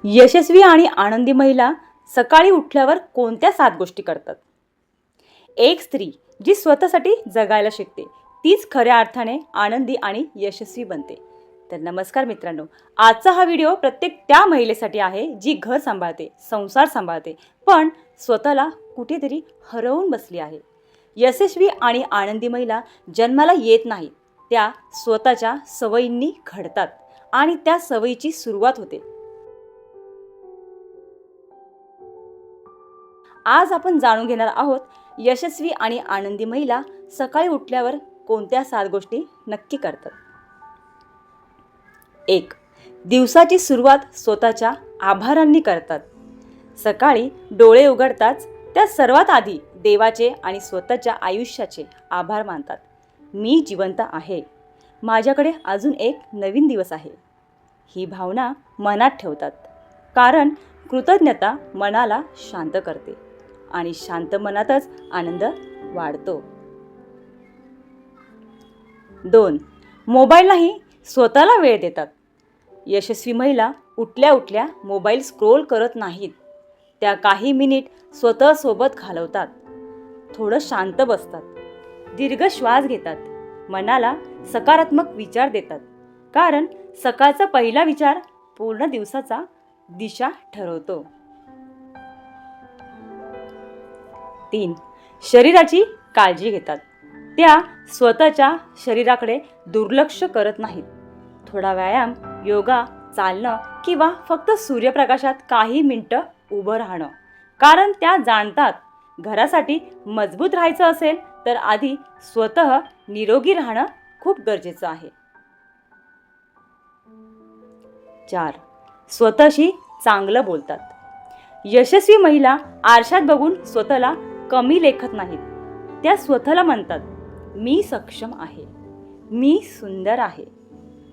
यशस्वी आणि आनंदी महिला सकाळी उठल्यावर कोणत्या 7 गोष्टी करतात? एक स्त्री जी स्वतःसाठी जगायला शिकते तीच खऱ्या अर्थाने आनंदी आणि यशस्वी बनते. तर नमस्कार मित्रांनो, आजचा हा व्हिडिओ प्रत्येक त्या महिलेसाठी आहे जी घर सांभाळते, संसार सांभाळते, पण स्वतःला कुठेतरी हरवून बसली आहे. यशस्वी आणि आनंदी महिला जन्माला येत नाहीत, त्या स्वतःच्या सवयींनी घडतात आणि त्या सवयीची सुरुवात होते. आज आपण जाणून घेणार आहोत यशस्वी आणि आनंदी महिला सकाळी उठल्यावर कोणत्या 7 गोष्टी नक्की करतात. 1. दिवसाची सुरुवात स्वतःच्या आभारांनी करतात. सकाळी डोळे उघडताच त्या सर्वात आधी देवाचे आणि स्वतःच्या आयुष्याचे आभार मानतात. मी जिवंत आहे, माझ्याकडे अजून एक नवीन दिवस आहे, ही भावना मनात ठेवतात. कारण कृतज्ञता मनाला शांत करते आणि शांत मनातच आनंद वाढतो. 2. मोबाईल नाही, स्वतःला वेळ देतात. यशस्वी महिला उठल्या उठल्या मोबाईल स्क्रोल करत नाहीत. त्या काही मिनिट स्वतःसोबत घालवतात. थोडं शांत बसतात, दीर्घ श्वास घेतात, मनाला सकारात्मक विचार देतात. कारण सकाळचा पहिला विचार पूर्ण दिवसाचा दिशा ठरवतो. 3. शरीराची काळजी घेतात. त्या स्वतःच्या शरीराकडे दुर्लक्ष करत नाहीत. थोडा व्यायाम, योगा, चालणं किंवा फक्त सूर्यप्रकाशात काही मिनिटं उभं राहणं. कारण त्या जाणतात, घरासाठी मजबूत राहायचं असेल तर आधी स्वतः निरोगी राहणं खूप गरजेचं आहे. 4. स्वतःशी चांगलं बोलतात. यशस्वी महिला आरशात बघून स्वतःला कमी लेखत नाहीत. त्या स्वतःला म्हणतात, मी सक्षम आहे, मी सुंदर आहे,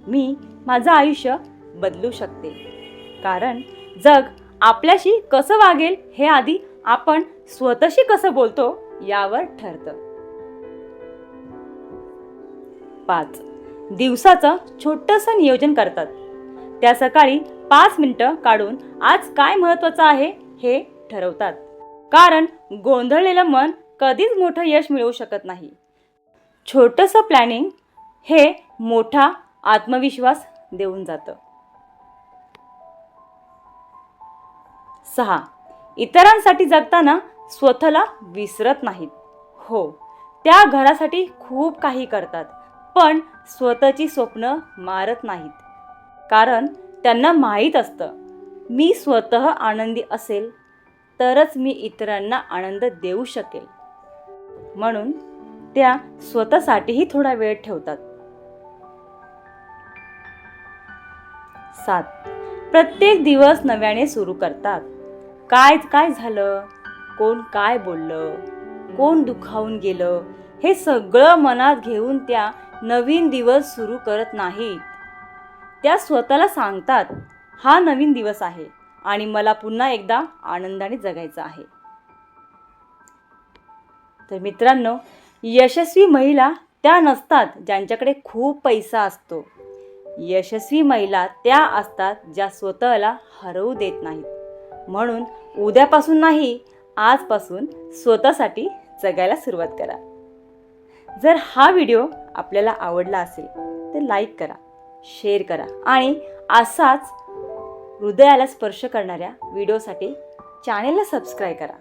मी माझं आयुष्य बदलू शकते. कारण जग आपल्याशी कसं वागेल हे आधी आपण स्वतःशी कसं बोलतो यावर ठरतं. 5. दिवसाचं छोटंसं नियोजन करतात. त्या सकाळी 5 मिनिटं काढून आज काय महत्त्वाचं आहे हे ठरवतात. कारण गोंधळलेलं मन कधीच मोठं यश मिळवू शकत नाही. छोटंसं प्लॅनिंग हे मोठा आत्मविश्वास देऊन जातं. 6. इतरांसाठी जगताना स्वतःला विसरत नाहीत. हो, त्या घरासाठी खूप काही करतात, पण स्वतःची स्वप्न मारत नाहीत. कारण त्यांना माहीत असतं, मी स्वतः आनंदी असेल तरच मी इतरांना आनंद देऊ शकेल. म्हणून त्या स्वतःसाठीही थोडा वेळ ठेवतात. 7. प्रत्येक दिवस नव्याने सुरू करतात. काय काय झालं, कोण काय बोललं, कोण दुखावून गेलं, हे सगळं मनात घेऊन त्या नवीन दिवस सुरू करत नाहीत. त्या स्वतःला सांगतात, हा नवीन दिवस आहे आणि मला पुन्हा एकदा आनंदाने जगायचं आहे. तर मित्रांनो, यशस्वी महिला त्या नसतात ज्यांच्याकडे खूप पैसा असतो. यशस्वी महिला त्या असतात ज्या स्वतःला हरवू देत नाहीत. म्हणून उद्यापासून नाही, आजपासून स्वतःसाठी जगायला सुरुवात करा. जर हा व्हिडिओ आपल्याला आवडला असेल तर लाईक करा, शेअर करा आणि असाच हृदयाला स्पर्श करणाऱ्या व्हिडिओसाठी चॅनेलला सबस्क्राईब करा.